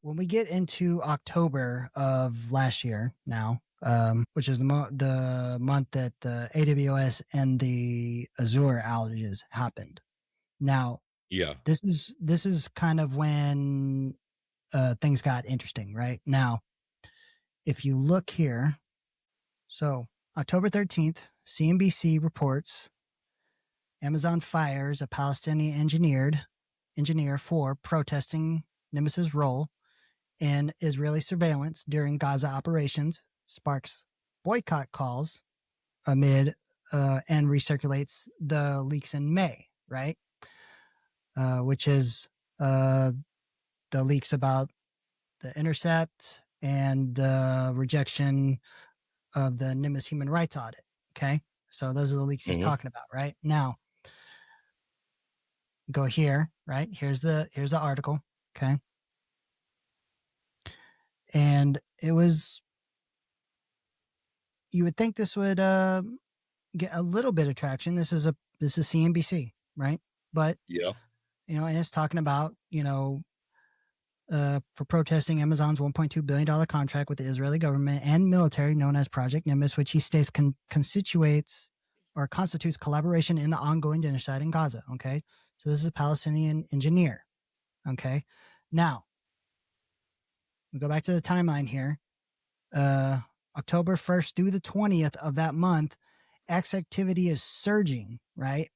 when we get into October of last year now, which is the month that the AWS and the Azure outages happened. Now, Yeah. this is kind of when things got interesting, right? Now, if you look here, so October 13th, CNBC reports Amazon fires a Palestinian engineer for protesting Nimbus's role in Israeli surveillance during Gaza operations, sparks boycott calls amid and recirculates the leaks in May, right? Which is the leaks about the intercept and the rejection of the Nimbus human rights audit. Okay. So those are the leaks he's talking about, right? Now, go here, right? Here's the article. Okay. And it was, you would think this would get a little bit of traction. This is CNBC, right? But yeah, and it's talking about for protesting Amazon's $1.2 billion contract with the Israeli government and military, known as Project Nimbus, which he states constitutes collaboration in the ongoing genocide in Gaza. Okay, so this is a Palestinian engineer. Okay, now we go back to the timeline here. October 1st through the 20th of that month, X activity is surging, right,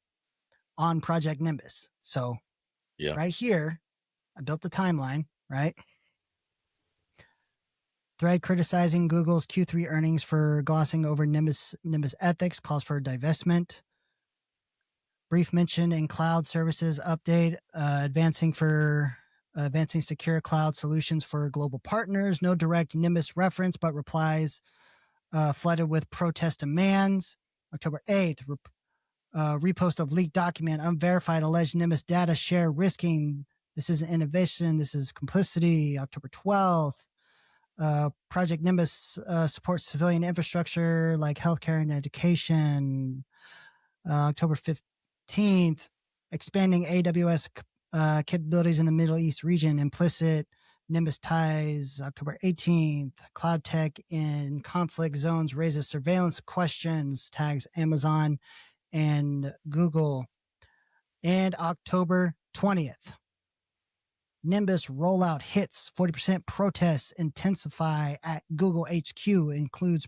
on Project Nimbus. So right here, I built the timeline, right? Thread criticizing Google's Q3 earnings for glossing over Nimbus ethics, calls for divestment. Brief mention in cloud services update, advancing secure cloud solutions for global partners. No direct Nimbus reference, but replies flooded with protest demands. October 8th, repost of leaked document, unverified alleged Nimbus data share risking. This is innovation. This is complicity. October 12th, Project Nimbus supports civilian infrastructure like healthcare and education. October 15th, expanding AWS capabilities in the Middle East region, implicit Nimbus ties. October 18th, cloud tech in conflict zones raises surveillance questions, tags Amazon and Google. And October 20th, Nimbus rollout hits, 40% protests intensify at Google HQ, includes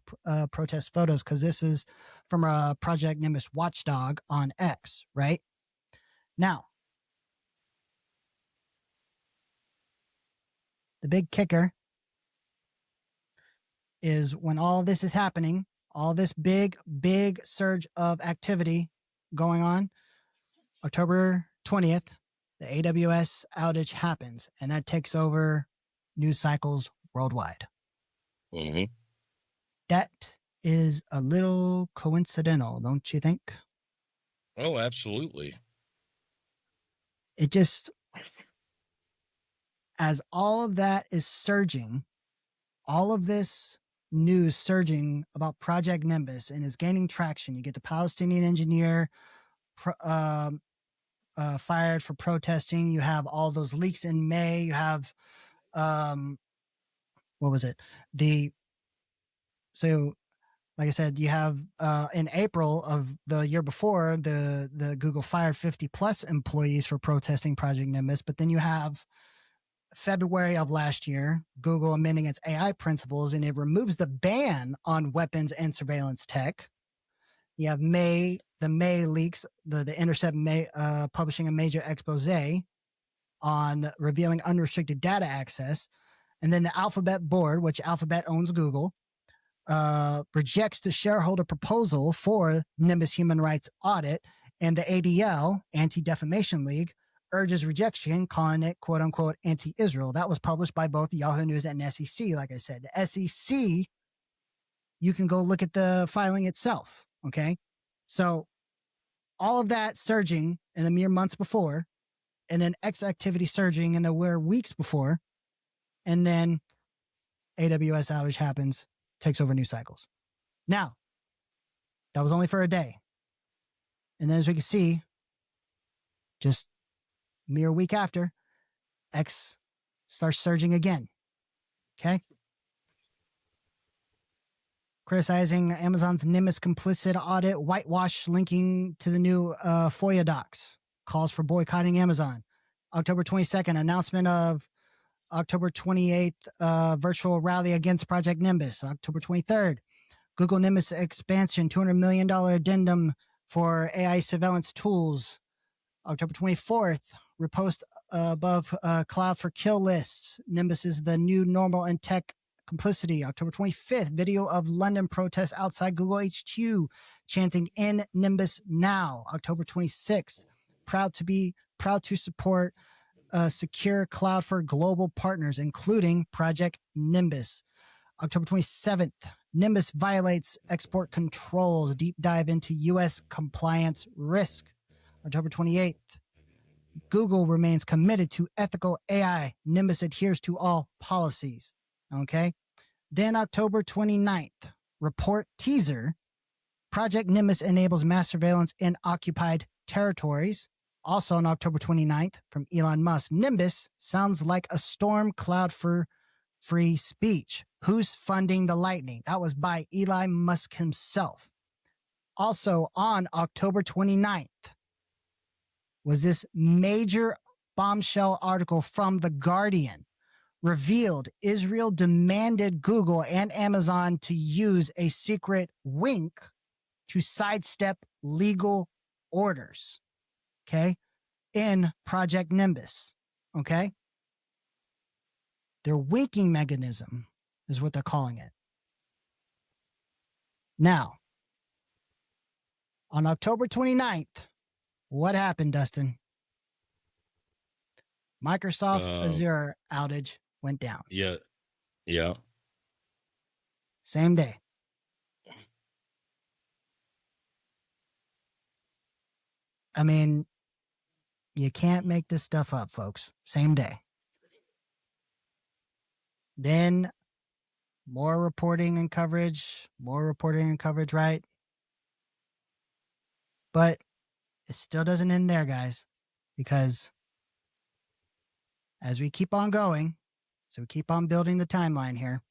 protest photos, because this is from a Project Nimbus watchdog on X, right? Now, the big kicker is when all this is happening, all this big surge of activity going on, October 20th, the AWS outage happens, and that takes over news cycles worldwide. That is a little coincidental, don't you think? Oh, absolutely. It just, as all of that is surging, all of this news surging about Project Nimbus and is gaining traction. You get the Palestinian engineer fired for protesting. You have all those leaks in May. You have, what was it? So like I said, you have in April of the year before, the Google fired 50 plus employees for protesting Project Nimbus. But then you have February of last year, Google amending its AI principles, and it removes the ban on weapons and surveillance tech. You have the May leaks, the Intercept publishing a major expose on revealing unrestricted data access. And then the Alphabet board, which Alphabet owns Google, rejects the shareholder proposal for Nimbus human rights audit, and the ADL, Anti-Defamation League, urges rejection, calling it quote unquote anti-Israel. That was published by both Yahoo News and SEC. Like I said, the SEC, you can go look at the filing itself. Okay. So all of that surging in the mere months before, and then X activity surging in the weeks before, and then AWS outage happens, takes over news cycles. Now, that was only for a day. And then as we can see, just mere week after, X starts surging again. Okay. Criticizing Amazon's Nimbus complicit audit, whitewash linking to the new FOIA docs. Calls for boycotting Amazon. October 22nd, announcement of October 28th, virtual rally against Project Nimbus. October 23rd, Google Nimbus expansion, $200 million addendum for AI surveillance tools. October 24th, repost above cloud for kill lists. Nimbus is the new normal in tech complicity. October 25th, video of London protests outside Google HQ chanting "In Nimbus now." October 26th, proud to support secure cloud for global partners, including Project Nimbus. October 27th, Nimbus violates export controls. Deep dive into U.S. compliance risk. October 28th, Google remains committed to ethical AI. Nimbus adheres to all policies. Okay. Then October 29th, report teaser. Project Nimbus enables mass surveillance in occupied territories. Also on October 29th, from Elon Musk, Nimbus sounds like a storm cloud for free speech. Who's funding the lightning? That was by Elon Musk himself. Also on October 29th was this major bombshell article from The Guardian. Revealed Israel demanded Google and Amazon to use a secret wink to sidestep legal orders. Okay. In Project Nimbus. Okay. Their winking mechanism is what they're calling it. Now, on October 29th, what happened, Dustin? Microsoft Azure outage went down. Yeah. Same day. I mean, you can't make this stuff up, folks. Same day. Then more reporting and coverage, right? But it still doesn't end there, guys, because as we keep on going, so we keep on building the timeline here.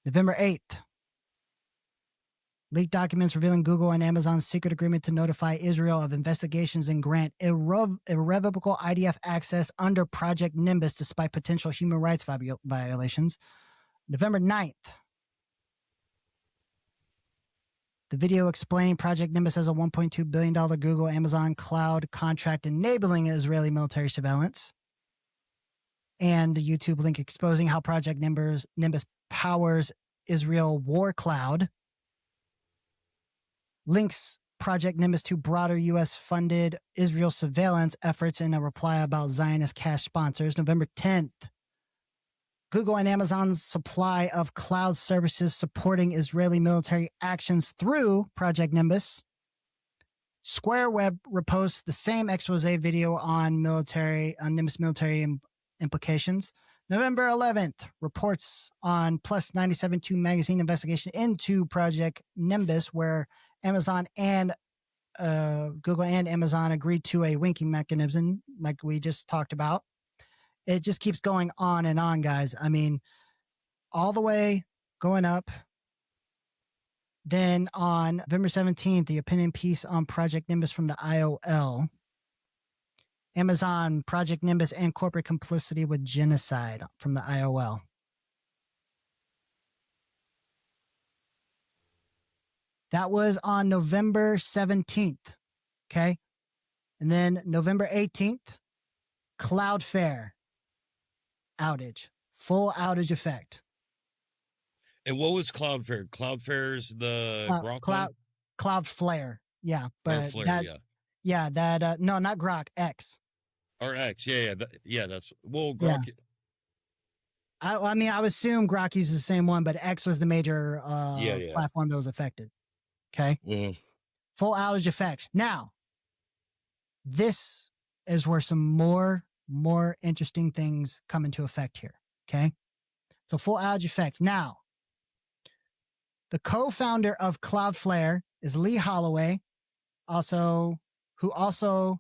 November 8th, leaked documents revealing Google and Amazon's secret agreement to notify Israel of investigations and grant irrevocable IDF access under Project Nimbus despite potential human rights violations. November 9th, the video explaining Project Nimbus as a $1.2 billion Google Amazon cloud contract enabling Israeli military surveillance. And the YouTube link exposing how Project Nimbus powers Israel war cloud. Links Project Nimbus to broader U.S.-funded Israel surveillance efforts in a reply about Zionist cash sponsors. November 10th, Google and Amazon's supply of cloud services supporting Israeli military actions through Project Nimbus. Square Web reposts the same expose video on Nimbus military implications. November 11th, reports on Plus 97.2 magazine investigation into Project Nimbus, where Amazon and Google and Amazon agreed to a winking mechanism, like we just talked about. It just keeps going on, guys. I mean, all the way going up. Then on November 17th, the opinion piece on Project Nimbus from the IOL. Amazon, Project Nimbus, and corporate complicity with genocide from the IOL. That was on November 17th. Okay. And then November 18th, Cloudflare outage, full outage effect. And what was Cloudflare? Cloudflare's the Grok one? Cloudflare. Yeah. But Flare, no, not Grok, X. Or X. Yeah. That's, well, Grok. Yeah. I mean, I would assume Grok uses the same one, but X was the major platform that was affected. Okay. Mm-hmm. Full outage effects. Now, this is where some more interesting things come into effect here. Okay. So full outage effect. Now, the co-founder of Cloudflare is Lee Holloway, who also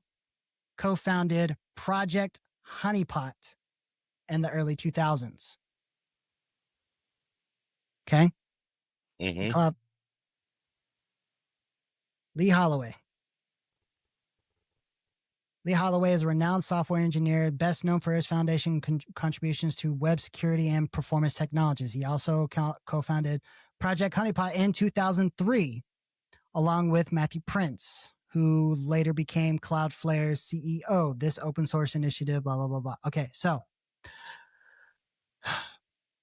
co-founded Project Honeypot. in the early 2000s. Okay. Mm-hmm. Lee Holloway. Lee Holloway is a renowned software engineer, best known for his foundation contributions to web security and performance technologies. He also co-founded Project Honeypot in 2003, along with Matthew Prince, who later became Cloudflare's CEO. This open source initiative, blah, blah, blah, blah. Okay, so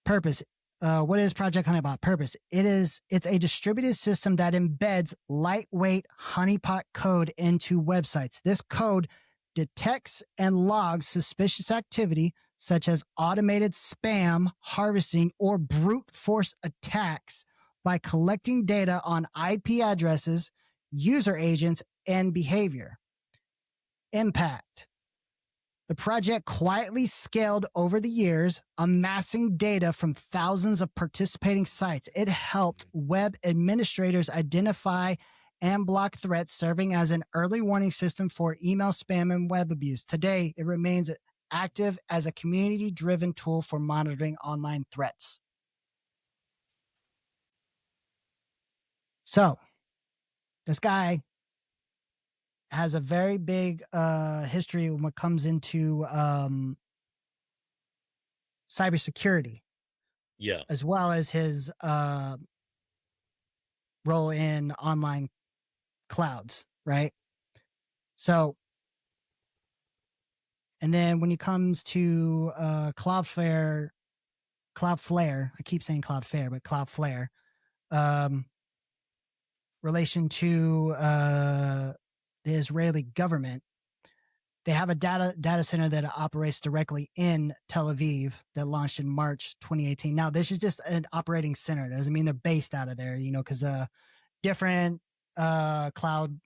purpose. What is Project Honeypot? Purpose. It's a distributed system that embeds lightweight honeypot code into websites. This code detects and logs suspicious activity such as automated spam, harvesting, or brute force attacks by collecting data on IP addresses, user agents, and behavior. Impact. The project quietly scaled over the years, amassing data from thousands of participating sites. It helped web administrators identify and block threats, serving as an early warning system for email spam and web abuse. Today, it remains active as a community-driven tool for monitoring online threats. So, this guy has a very big history when it comes into cybersecurity. Yeah. As well as his role in online clouds, right? So, and then when it comes to Cloudflare, I keep saying Cloudflare, but Cloudflare, relation to the Israeli government, they have a data center that operates directly in Tel Aviv that launched in March 2018. Now, this is just an operating center. It doesn't mean they're based out of there, because different cloud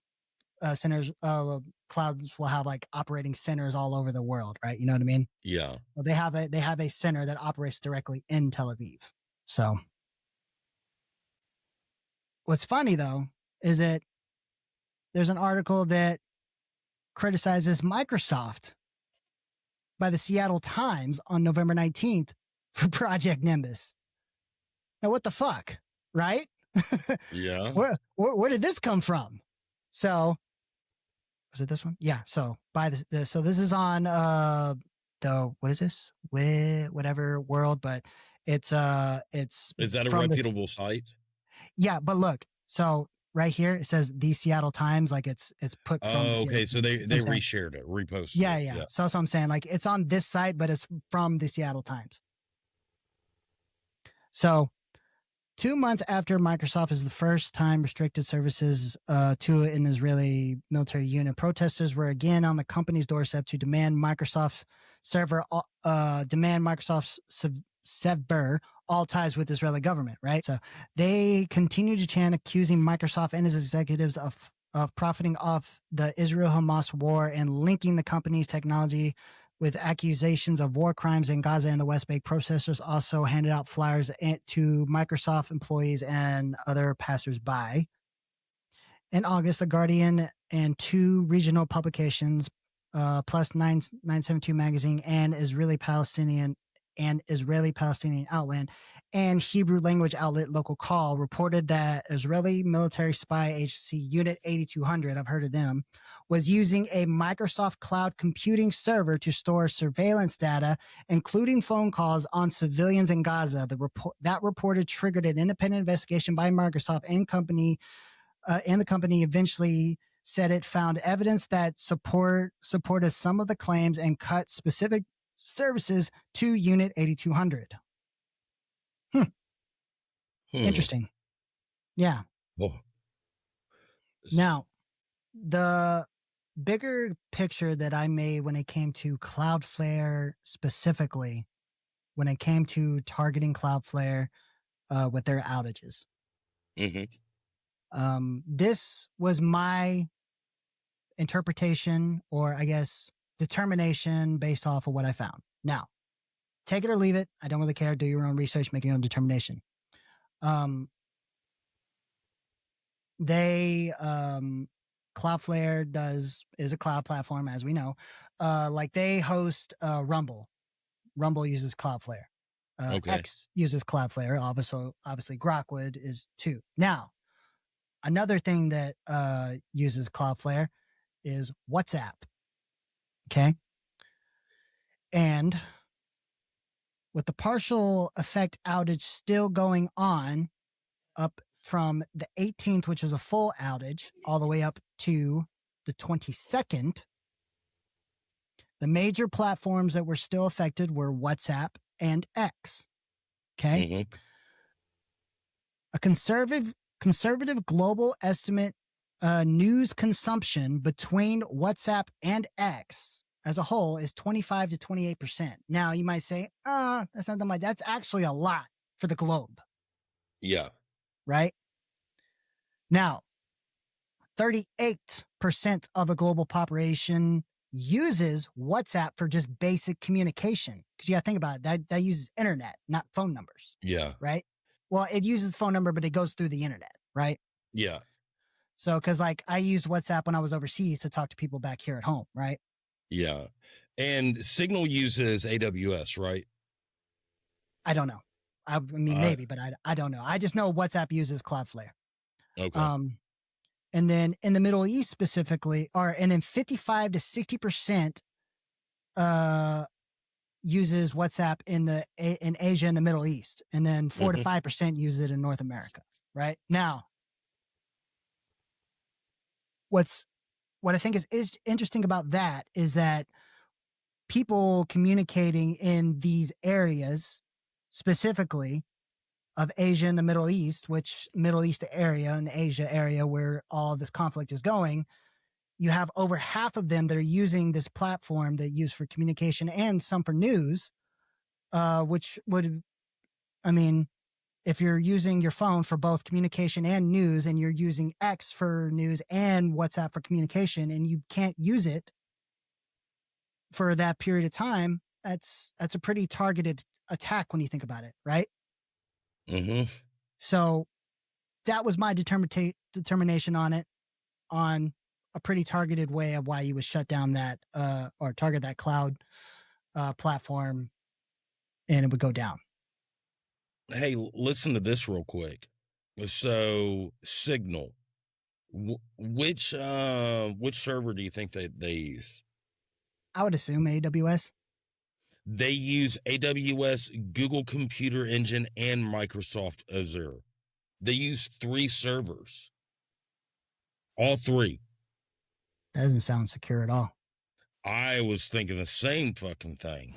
centers, clouds will have like operating centers all over the world, right? You know what I mean? Yeah. Well, they have a center that operates directly in Tel Aviv. So, what's funny though is that there's an article that criticizes Microsoft by the Seattle Times on November 19th for Project Nimbus. Now, what the fuck, right? Yeah. Where did this come from? So, was it this one? Yeah. So so this is on the what is this? Whatever world, but it's Is that a from reputable site? Yeah, but look, so right here it says the Seattle Times, like it's put from the okay, so Seattle Times. they reshared it, reposted Yeah, it. yeah. So that's what I'm saying. Like it's on this site, but it's from the Seattle Times. So 2 months after Microsoft is the first time restricted services to an Israeli military unit, protesters were again on the company's doorstep to demand Microsoft's sever all ties with Israeli government, right? So they continue to chant, accusing Microsoft and its executives of profiting off the Israel-Hamas war and linking the company's technology with accusations of war crimes in Gaza and the West Bank. Protesters also handed out flyers to Microsoft employees and other passersby. In August, The Guardian and 2 regional publications, plus 972 magazine and Israeli Palestinian outlet and Hebrew language outlet Local Call reported that Israeli military spy agency Unit 8200, I've heard of them, was using a Microsoft cloud computing server to store surveillance data, including phone calls on civilians in Gaza. That reported triggered an independent investigation by Microsoft and the company eventually said it found evidence that supported some of the claims and cut specific services to Unit 8200. Interesting. Yeah. Oh. Now, the bigger picture that I made when it came to Cloudflare specifically, when it came to targeting Cloudflare with their outages. Mm-hmm. This was my interpretation, or I guess determination based off of what I found. Now, take it or leave it. I don't really care. Do your own research, make your own determination. Cloudflare is a cloud platform, as we know. Like they host Rumble. Rumble uses Cloudflare. Okay. X uses Cloudflare. Obviously, Grokwood is too. Now, another thing that uses Cloudflare is WhatsApp. Okay. And with the partial effect outage still going on up from the 18th, which was a full outage, all the way up to the 22nd, the major platforms that were still affected were WhatsApp and X. Okay. Mm-hmm. A conservative global estimate news consumption between WhatsApp and X as a whole is 25 to 28%. Now you might say, that's not that much. That's actually a lot for the globe. Yeah. Right? Now, 38% of the global population uses WhatsApp for just basic communication. Because you got to think about it, that uses internet, not phone numbers. Yeah. Right? Well, it uses phone number, but it goes through the internet, right? Yeah. So, because like I used WhatsApp when I was overseas to talk to people back here at home, right? Yeah. And Signal uses AWS, right? I don't know. I mean, maybe, but I don't know. I just know WhatsApp uses Cloudflare. Okay. And then in the Middle East specifically, and then 55 to 60% uses WhatsApp in Asia and the Middle East, and then 4 to 5% uses it in North America. Right now, what I think is interesting about that is that people communicating in these areas, specifically of Asia and the Middle East, which Middle East area and the Asia area where all this conflict is going, you have over half of them that are using this platform that used for communication and some for news, which would, I mean, if you're using your phone for both communication and news, and you're using X for news and WhatsApp for communication, and you can't use it for that period of time, that's a pretty targeted attack when you think about it, right? Mm-hmm. So that was my determination on it, on a pretty targeted way of why you would shut down that or target that cloud platform, and it would go down. Hey, listen to this real quick. So Signal, which server do you think they use? I would assume AWS. They use AWS, Google Computer Engine, and Microsoft Azure. They use 3 servers. All 3. That doesn't sound secure at all. I was thinking the same fucking thing.